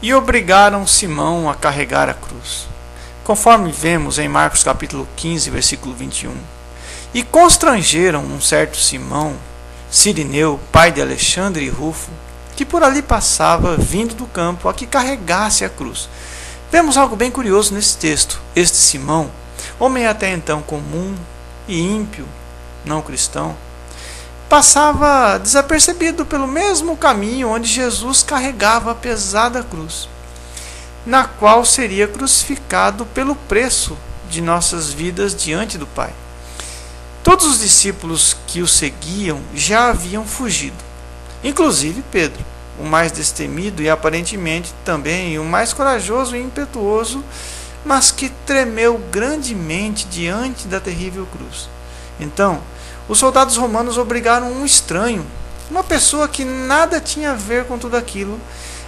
e obrigaram Simão a carregar a cruz, conforme vemos em Marcos capítulo 15, versículo 21. E constrangeram um certo Simão, Cirineu, pai de Alexandre e Rufo, que por ali passava, vindo do campo, a que carregasse a cruz. Vemos algo bem curioso nesse texto. Este Simão, homem até então comum e ímpio, não cristão, passava desapercebido pelo mesmo caminho onde Jesus carregava a pesada cruz, na qual seria crucificado pelo preço de nossas vidas diante do Pai. Todos os discípulos que o seguiam já haviam fugido, inclusive Pedro, o mais destemido e aparentemente também o mais corajoso e impetuoso, mas que tremeu grandemente diante da terrível cruz. Então, os soldados romanos obrigaram um estranho, uma pessoa que nada tinha a ver com tudo aquilo,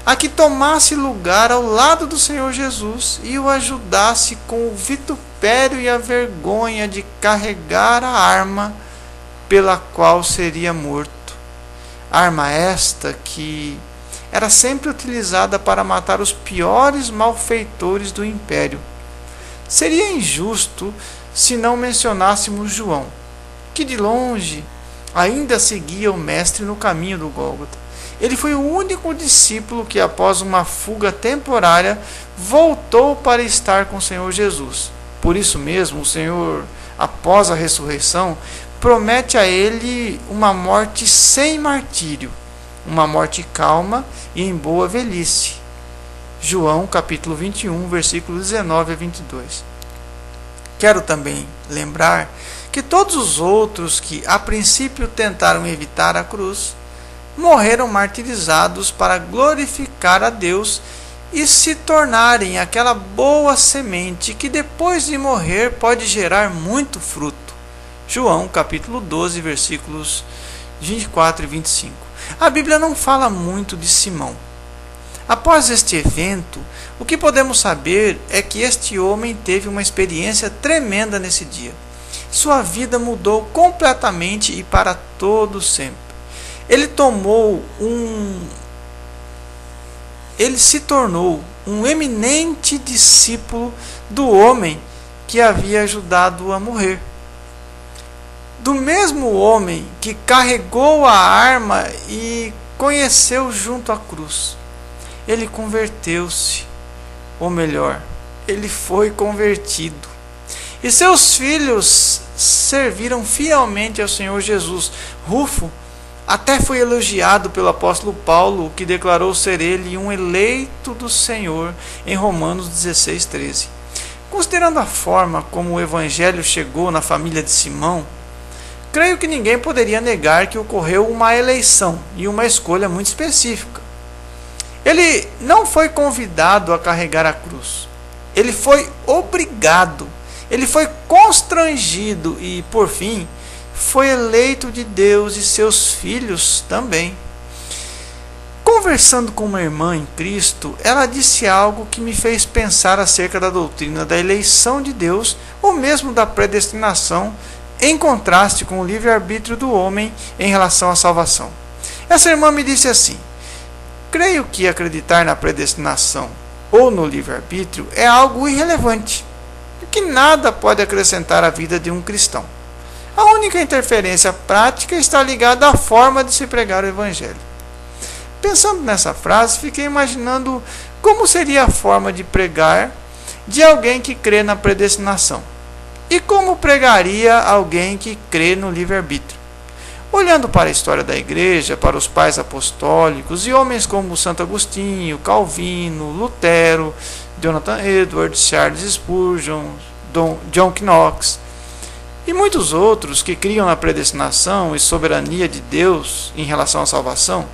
a que tomasse lugar ao lado do Senhor Jesus e o ajudasse com o vitupério e a vergonha de carregar a arma pela qual seria morto. Arma esta que era sempre utilizada para matar os piores malfeitores do império. Seria injusto se não mencionássemos João, que de longe ainda seguia o mestre no caminho do Gólgota. Ele foi o único discípulo que, após uma fuga temporária, voltou para estar com o Senhor Jesus. Por isso mesmo, o Senhor, após a ressurreição, promete a ele uma morte sem martírio, uma morte calma e em boa velhice. João capítulo 21, versículos 19 a 22. Quero também lembrar que todos os outros que a princípio tentaram evitar a cruz morreram martirizados para glorificar a Deus e se tornarem aquela boa semente que depois de morrer pode gerar muito fruto. João capítulo 12, versículos 24 e 25. A Bíblia não fala muito de Simão. Após este evento, o que podemos saber é que este homem teve uma experiência tremenda nesse dia. Sua vida mudou completamente e para todo sempre. Ele se tornou um eminente discípulo do homem que havia ajudado-o a morrer. Do mesmo homem que carregou a arma e conheceu junto à cruz. Ele converteu-se, ou melhor, ele foi convertido. E seus filhos serviram fielmente ao Senhor Jesus. Rufo até foi elogiado pelo apóstolo Paulo, que declarou ser ele um eleito do Senhor em Romanos 16, 13. Considerando a forma como o evangelho chegou na família de Simão, creio que ninguém poderia negar que ocorreu uma eleição e uma escolha muito específica. Ele não foi convidado a carregar a cruz. Ele foi obrigado. Ele foi constrangido e, por fim, foi eleito de Deus e seus filhos também. Conversando com uma irmã em Cristo, ela disse algo que me fez pensar acerca da doutrina da eleição de Deus, ou mesmo da predestinação, em contraste com o livre-arbítrio do homem em relação à salvação. Essa irmã me disse assim: creio que acreditar na predestinação ou no livre-arbítrio é algo irrelevante, que nada pode acrescentar à vida de um cristão. A única interferência prática está ligada à forma de se pregar o Evangelho. Pensando nessa frase, fiquei imaginando como seria a forma de pregar de alguém que crê na predestinação. E como pregaria alguém que crê no livre-arbítrio? Olhando para a história da igreja, para os pais apostólicos e homens como Santo Agostinho, Calvino, Lutero, Jonathan Edwards, Charles Spurgeon, John Knox e muitos outros que criam na predestinação e soberania de Deus em relação à salvação,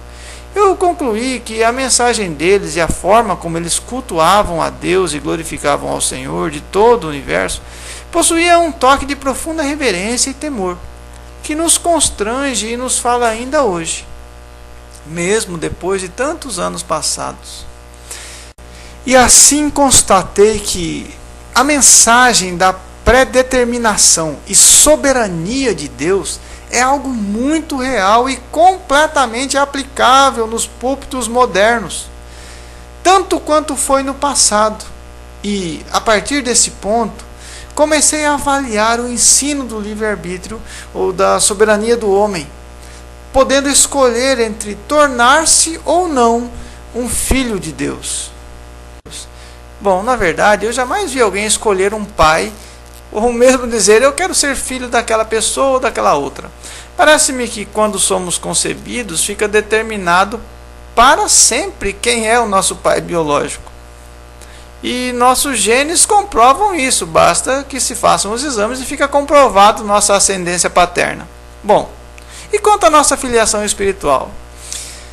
eu concluí que a mensagem deles e a forma como eles cultuavam a Deus e glorificavam ao Senhor de todo o universo possuía um toque de profunda reverência e temor, que nos constrange e nos fala ainda hoje, mesmo depois de tantos anos passados. E assim constatei que a mensagem da predeterminação e soberania de Deus é algo muito real e completamente aplicável nos púlpitos modernos. tanto quanto foi no passado. E, a partir desse ponto, comecei a avaliar o ensino do livre-arbítrio ou da soberania do homem, podendo escolher entre tornar-se ou não um filho de Deus. Bom, na verdade, eu jamais vi alguém escolher um pai, ou mesmo dizer, eu quero ser filho daquela pessoa ou daquela outra. Parece-me que quando somos concebidos, fica determinado para sempre quem é o nosso pai biológico. E nossos genes comprovam isso, basta que se façam os exames e fica comprovado nossa ascendência paterna. Bom, e quanto à nossa filiação espiritual?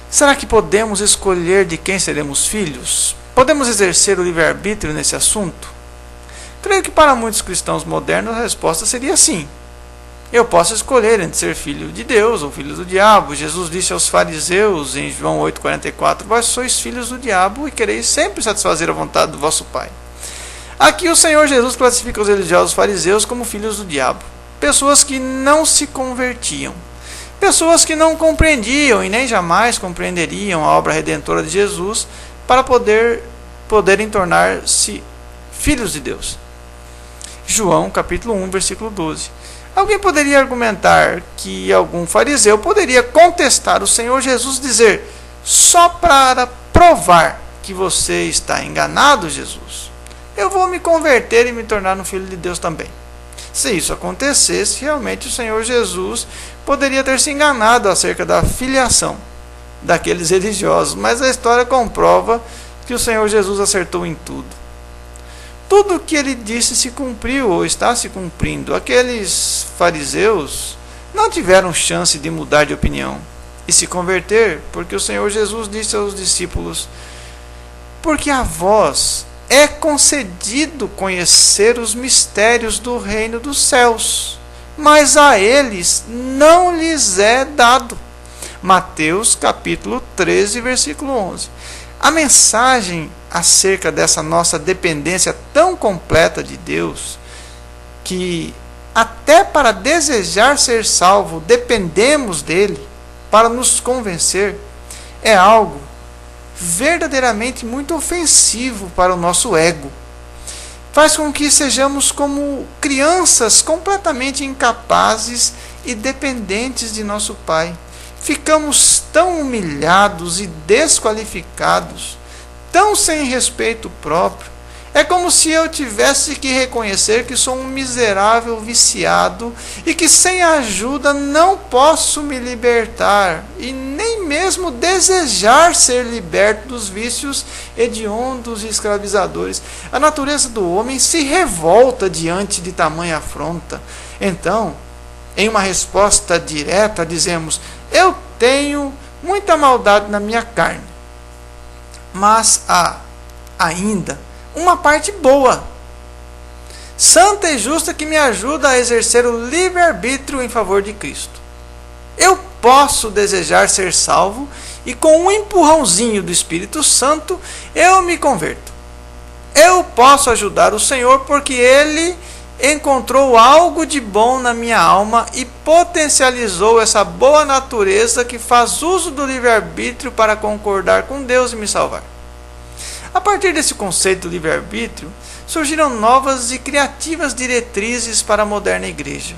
Será que podemos escolher de quem seremos filhos? Podemos exercer o livre-arbítrio nesse assunto? Creio que para muitos cristãos modernos a resposta seria sim. Eu posso escolher entre ser filho de Deus ou filho do diabo. Jesus disse aos fariseus em João 8,44: Vós sois filhos do diabo e quereis sempre satisfazer a vontade do vosso Pai. Aqui o Senhor Jesus classifica os religiosos fariseus como filhos do diabo. Pessoas que não se convertiam. Pessoas que não compreendiam e nem jamais compreenderiam a obra redentora de Jesus para poderem tornar-se filhos de Deus. João capítulo 1, versículo 12. Alguém poderia argumentar que algum fariseu poderia contestar o Senhor Jesus e dizer: só para provar que você está enganado, Jesus, eu vou me converter e me tornar um filho de Deus também. Se isso acontecesse, realmente o Senhor Jesus poderia ter se enganado acerca da filiação daqueles religiosos, mas a história comprova que o Senhor Jesus acertou em tudo. Tudo o que ele disse se cumpriu ou está se cumprindo. Aqueles fariseus não tiveram chance de mudar de opinião e se converter, porque o Senhor Jesus disse aos discípulos: porque a vós é concedido conhecer os mistérios do reino dos céus, mas a eles não lhes é dado. Mateus capítulo 13, versículo 11. A mensagem acerca dessa nossa dependência tão completa de Deus, que até para desejar ser salvo dependemos dele para nos convencer, é algo verdadeiramente muito ofensivo para o nosso ego. Faz com que sejamos como crianças completamente incapazes e dependentes de nosso Pai. Ficamos tão humilhados e desqualificados, tão sem respeito próprio. É como se eu tivesse que reconhecer que sou um miserável viciado e que sem ajuda não posso me libertar e nem mesmo desejar ser liberto dos vícios hediondos e escravizadores. A natureza do homem se revolta diante de tamanha afronta. Então, em uma resposta direta, dizemos: eu tenho muita maldade na minha carne, mas há ainda uma parte boa, santa e justa, que me ajuda a exercer o livre-arbítrio em favor de Cristo. Eu posso desejar ser salvo e com um empurrãozinho do Espírito Santo eu me converto. Eu posso ajudar o Senhor porque Ele encontrou algo de bom na minha alma e potencializou essa boa natureza que faz uso do livre-arbítrio para concordar com Deus e me salvar. A partir desse conceito do livre-arbítrio, surgiram novas e criativas diretrizes para a moderna igreja.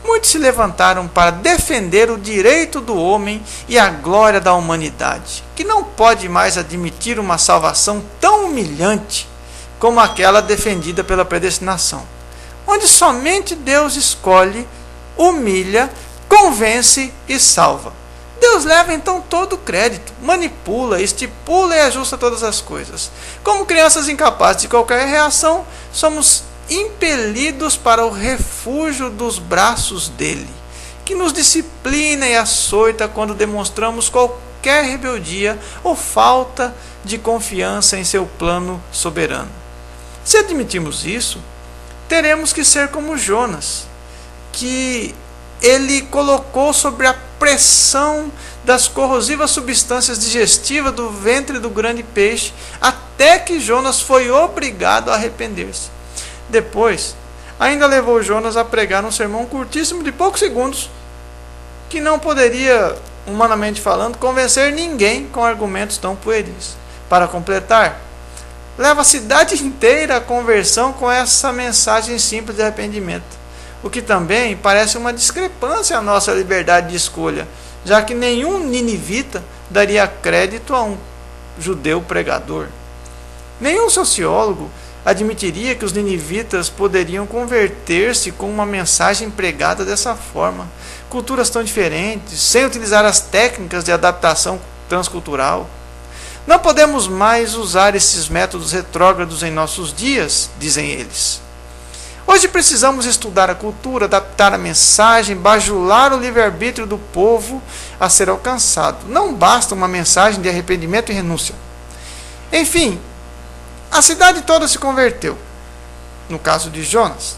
Muitos se levantaram para defender o direito do homem e a glória da humanidade, que não pode mais admitir uma salvação tão humilhante como aquela defendida pela predestinação, onde somente Deus escolhe, humilha, convence e salva. Deus leva então todo o crédito, manipula, estipula e ajusta todas as coisas. Como crianças incapazes de qualquer reação, somos impelidos para o refúgio dos braços dele, que nos disciplina e açoita quando demonstramos qualquer rebeldia ou falta de confiança em seu plano soberano. Se admitirmos isso, teremos que ser como Jonas, que ele colocou sobre a pressão das corrosivas substâncias digestivas do ventre do grande peixe, até que Jonas foi obrigado a arrepender-se. Depois, ainda levou Jonas a pregar um sermão curtíssimo de poucos segundos, que não poderia, humanamente falando, convencer ninguém com argumentos tão pueris. para completar. Leva a cidade inteira à conversão com essa mensagem simples de arrependimento, o que também parece uma discrepância à nossa liberdade de escolha, já que nenhum ninivita daria crédito a um judeu pregador. Nenhum sociólogo admitiria que os ninivitas poderiam converter-se com uma mensagem pregada dessa forma. Culturas tão diferentes, sem utilizar as técnicas de adaptação transcultural. Não podemos mais usar esses métodos retrógrados em nossos dias, dizem eles. Hoje precisamos estudar a cultura, adaptar a mensagem, bajular o livre-arbítrio do povo a ser alcançado. Não basta uma mensagem de arrependimento e renúncia. Enfim, a cidade toda se converteu, no caso de Jonas,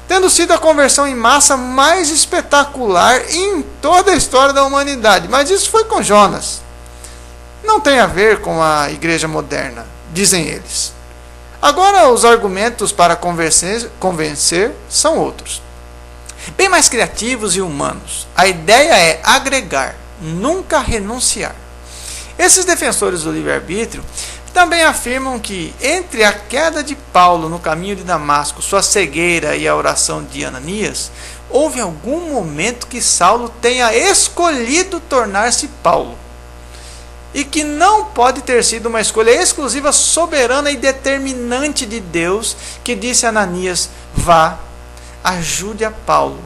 tendo sido a conversão em massa mais espetacular em toda a história da humanidade. Mas isso foi com Jonas. Não tem a ver com a igreja moderna, dizem eles. Agora, os argumentos para convencer são outros, bem mais criativos e humanos. A ideia é agregar, nunca renunciar. Esses defensores do livre-arbítrio também afirmam que, entre a queda de Paulo no caminho de Damasco, sua cegueira e a oração de Ananias, houve algum momento que Saulo tenha escolhido tornar-se Paulo. E que não pode ter sido uma escolha exclusiva, soberana e determinante de Deus, que disse a Ananias: vá, ajude a Paulo,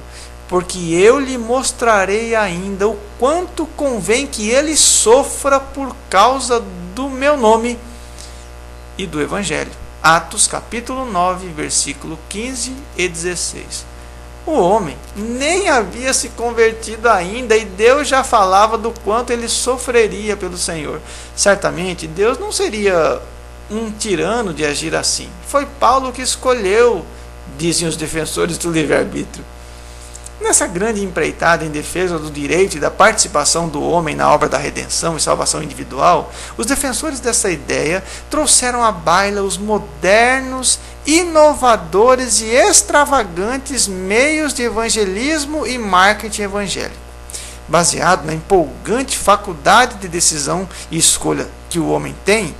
porque eu lhe mostrarei ainda o quanto convém que ele sofra por causa do meu nome e do Evangelho. Atos capítulo 9, versículo 15 e 16. O homem nem havia se convertido ainda e Deus já falava do quanto ele sofreria pelo Senhor. Certamente Deus não seria um tirano de agir assim. Foi Paulo que escolheu, dizem os defensores do livre-arbítrio. Nessa grande empreitada em defesa do direito e da participação do homem na obra da redenção e salvação individual, os defensores dessa ideia trouxeram à baila os modernos, inovadores e extravagantes meios de evangelismo e marketing evangélico. Baseado na empolgante faculdade de decisão e escolha que o homem tem,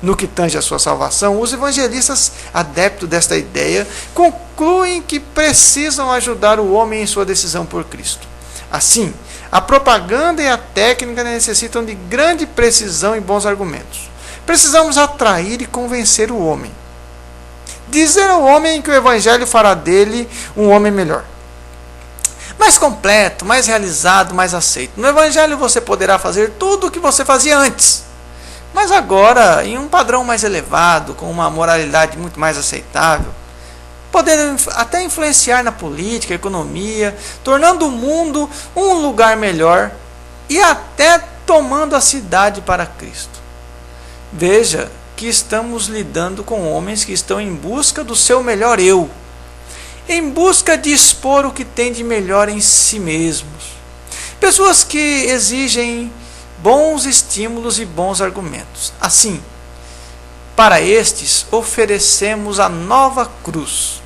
no que tange a sua salvação, os evangelistas adeptos desta ideia concluem que precisam ajudar o homem em sua decisão por Cristo. Assim, a propaganda e a técnica necessitam de grande precisão e bons argumentos. Precisamos atrair e convencer o homem. Dizer ao homem que o Evangelho fará dele um homem melhor, mais completo, mais realizado, mais aceito. No Evangelho você poderá fazer tudo o que você fazia antes, mas agora em um padrão mais elevado, com uma moralidade muito mais aceitável, podendo até influenciar na política, economia, tornando o mundo um lugar melhor e até tomando a cidade para Cristo. Veja que estamos lidando com homens que estão em busca do seu melhor eu, em busca de expor o que tem de melhor em si mesmos. Pessoas que exigem bons estímulos e bons argumentos. Assim, para estes, oferecemos a nova cruz,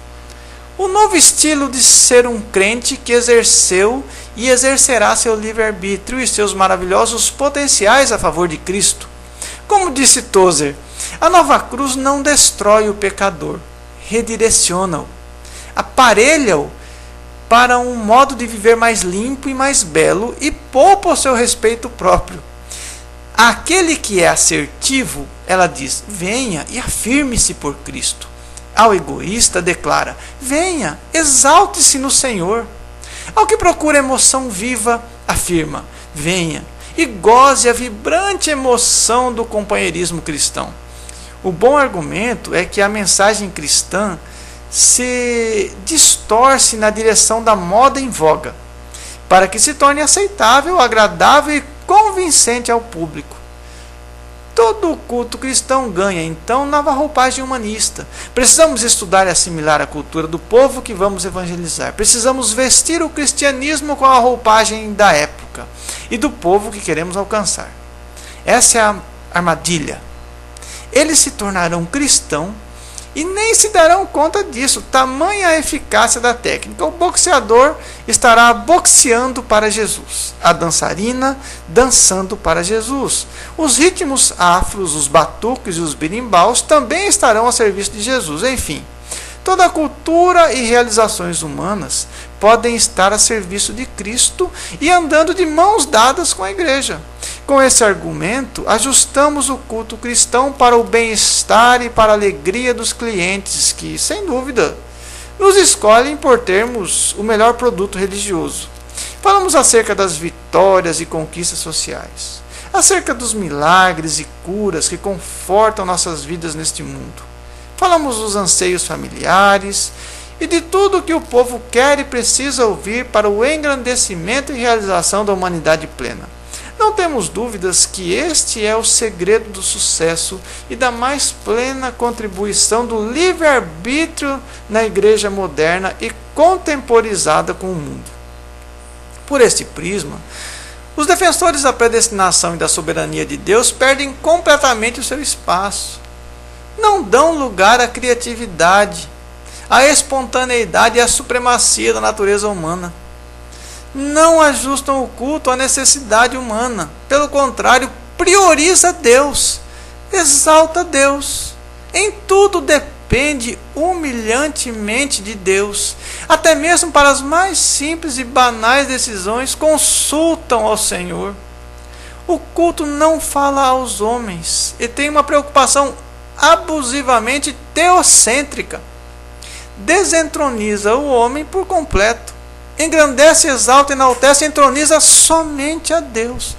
o novo estilo de ser um crente que exerceu e exercerá seu livre-arbítrio e seus maravilhosos potenciais a favor de Cristo. Como disse Tozer, a nova cruz não destrói o pecador, redireciona-o, aparelha-o para um modo de viver mais limpo e mais belo e poupa o seu respeito próprio. Aquele que é assertivo, ela diz, venha e afirme-se por Cristo. Ao egoísta declara, venha, exalte-se no Senhor. Ao que procura emoção viva, afirma, venha e goze a vibrante emoção do companheirismo cristão. O bom argumento é que a mensagem cristã se distorce na direção da moda em voga, para que se torne aceitável, agradável e convincente ao público. Todo o culto cristão ganha, então, nova roupagem humanista. Precisamos estudar e assimilar a cultura do povo que vamos evangelizar. Precisamos vestir o cristianismo com a roupagem da época e do povo que queremos alcançar. Essa é a armadilha. Eles se tornarão cristãos e nem se darão conta disso, tamanha a eficácia da técnica. O boxeador estará boxeando para Jesus, a dançarina dançando para Jesus. Os ritmos afros, os batuques e os birimbaus também estarão a serviço de Jesus. Enfim, toda a cultura e realizações humanas podem estar a serviço de Cristo e andando de mãos dadas com a igreja. Com esse argumento, ajustamos o culto cristão para o bem-estar e para a alegria dos clientes que, sem dúvida, nos escolhem por termos o melhor produto religioso. Falamos acerca das vitórias e conquistas sociais, acerca dos milagres e curas que confortam nossas vidas neste mundo. Falamos dos anseios familiares e de tudo que o povo quer e precisa ouvir para o engrandecimento e realização da humanidade plena. Não temos dúvidas que este é o segredo do sucesso e da mais plena contribuição do livre-arbítrio na igreja moderna e contemporizada com o mundo. Por este prisma, os defensores da predestinação e da soberania de Deus perdem completamente o seu espaço. Não dão lugar à criatividade, à espontaneidade e à supremacia da natureza humana. Não ajustam o culto à necessidade humana. Pelo contrário, prioriza Deus, exalta Deus. Em tudo depende humilhantemente de Deus. Até mesmo para as mais simples e banais decisões, consultam ao Senhor. O culto não fala aos homens e tem uma preocupação abusivamente teocêntrica. Desentroniza o homem por completo. Engrandece, exalta, enaltece e entroniza somente a Deus,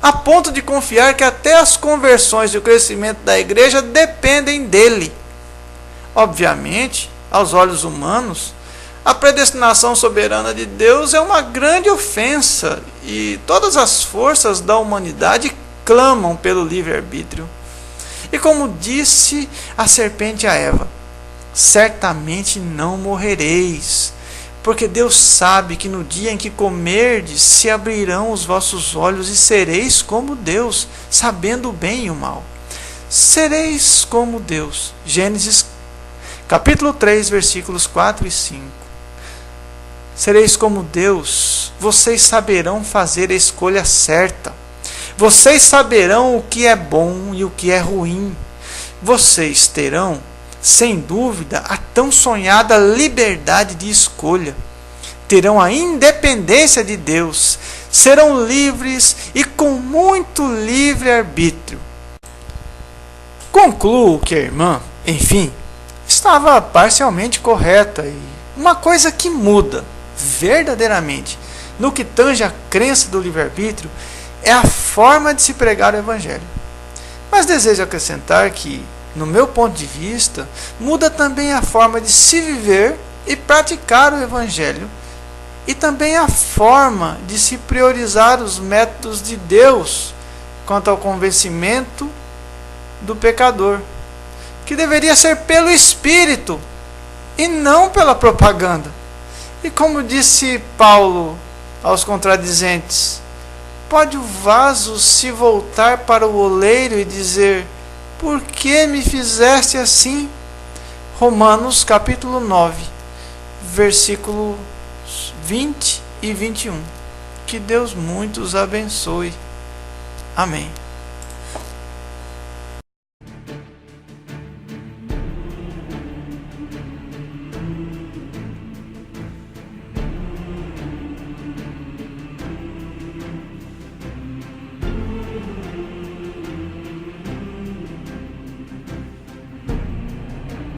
a ponto de confiar que até as conversões e o crescimento da igreja dependem dele. Obviamente, aos olhos humanos, a predestinação soberana de Deus é uma grande ofensa e todas as forças da humanidade clamam pelo livre-arbítrio. E como disse a serpente a Eva, certamente não morrereis, porque Deus sabe que no dia em que comerdes, se abrirão os vossos olhos e sereis como Deus, sabendo o bem e o mal. Sereis como Deus. Gênesis capítulo 3, versículos 4 e 5. Sereis como Deus, vocês saberão fazer a escolha certa. Vocês saberão o que é bom e o que é ruim. Vocês terão, sem dúvida, a tão sonhada liberdade de escolha. Terão a independência de Deus. Serão livres e com muito livre-arbítrio. Concluo que a irmã, enfim, estava parcialmente correta e uma coisa que muda verdadeiramente no que tange a crença do livre-arbítrio é a forma de se pregar o Evangelho. Mas desejo acrescentar que, no meu ponto de vista, muda também a forma de se viver e praticar o Evangelho, e também a forma de se priorizar os métodos de Deus quanto ao convencimento do pecador, que deveria ser pelo Espírito e não pela propaganda. E como disse Paulo aos contradizentes, pode o vaso se voltar para o oleiro e dizer: por que me fizeste assim? Romanos capítulo 9, versículos 20 e 21. Que Deus muito os abençoe. Amém.